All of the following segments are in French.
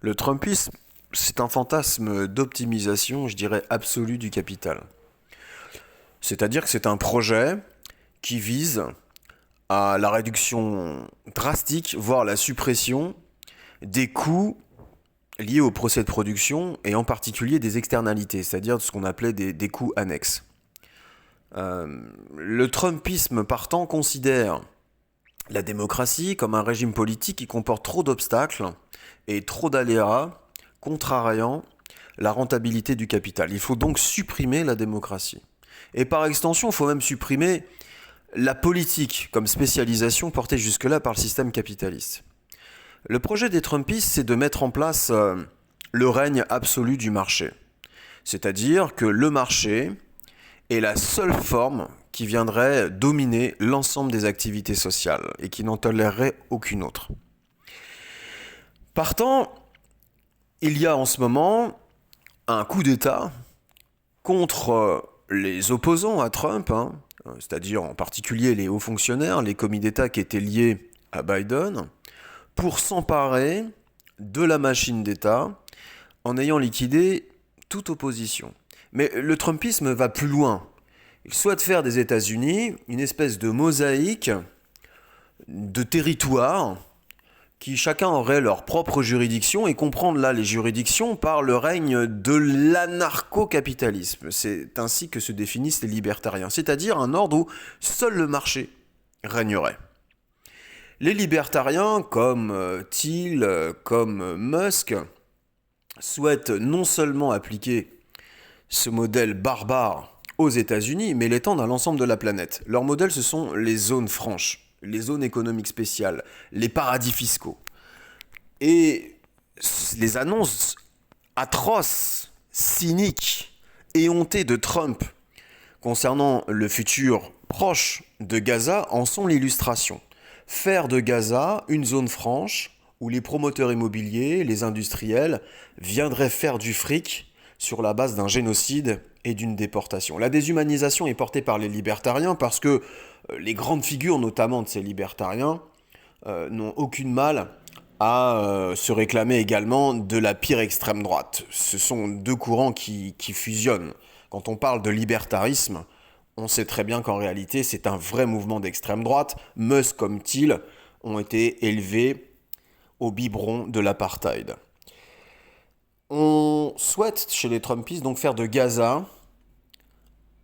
Le Trumpisme, c'est un fantasme d'optimisation, je dirais, absolue du capital. C'est-à-dire que c'est un projet qui vise à la réduction drastique, voire la suppression des coûts liés au procès de production et en particulier des externalités, c'est-à-dire ce qu'on appelait des coûts annexes. Le Trumpisme partant considère la démocratie comme un régime politique qui comporte trop d'obstacles et trop d'aléas contrariant la rentabilité du capital. Il faut donc supprimer la démocratie. Et par extension, il faut même supprimer la politique comme spécialisation portée jusque-là par le système capitaliste. Le projet des Trumpistes, c'est de mettre en place le règne absolu du marché. C'est-à-dire que le marché est la seule forme qui viendrait dominer l'ensemble des activités sociales et qui n'en tolérerait aucune autre. Partant, il y a en ce moment un coup d'État contre les opposants à Trump, c'est-à-dire en particulier les hauts fonctionnaires, les commis d'État qui étaient liés à Biden, pour s'emparer de la machine d'État en ayant liquidé toute opposition. Mais le Trumpisme va plus loin. Il souhaite faire des États-Unis une espèce de mosaïque de territoires qui chacun aurait leur propre juridiction et comprendre là les juridictions par le règne de l'anarcho-capitalisme. C'est ainsi que se définissent les libertariens, c'est-à-dire un ordre où seul le marché régnerait. Les libertariens, comme Thiel, comme Musk, souhaitent non seulement appliquer ce modèle barbare aux États-Unis, mais l'étendre à l'ensemble de la planète. Leur modèle, ce sont les zones franches, les zones économiques spéciales, les paradis fiscaux. Et les annonces atroces, cyniques, éhontées de Trump concernant le futur proche de Gaza en sont l'illustration. Faire de Gaza une zone franche où les promoteurs immobiliers, les industriels viendraient faire du fric sur la base d'un génocide et d'une déportation. La déshumanisation est portée par les libertariens parce que les grandes figures, notamment de ces libertariens, n'ont aucune mal à se réclamer également de la pire extrême droite. Ce sont deux courants qui fusionnent. Quand on parle de libertarisme, on sait très bien qu'en réalité, c'est un vrai mouvement d'extrême droite. Musk comme Thiel ont été élevés au biberon de l'apartheid. On souhaite, chez les Trumpistes, donc faire de Gaza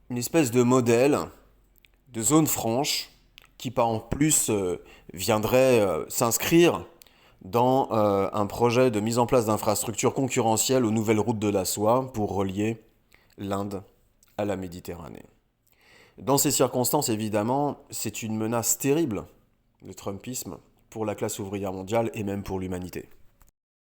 une espèce de modèle de zone franche qui, par en plus, viendrait s'inscrire dans un projet de mise en place d'infrastructures concurrentielles aux nouvelles routes de la soie pour relier l'Inde à la Méditerranée. Dans ces circonstances, évidemment, c'est une menace terrible, le Trumpisme, pour la classe ouvrière mondiale et même pour l'humanité.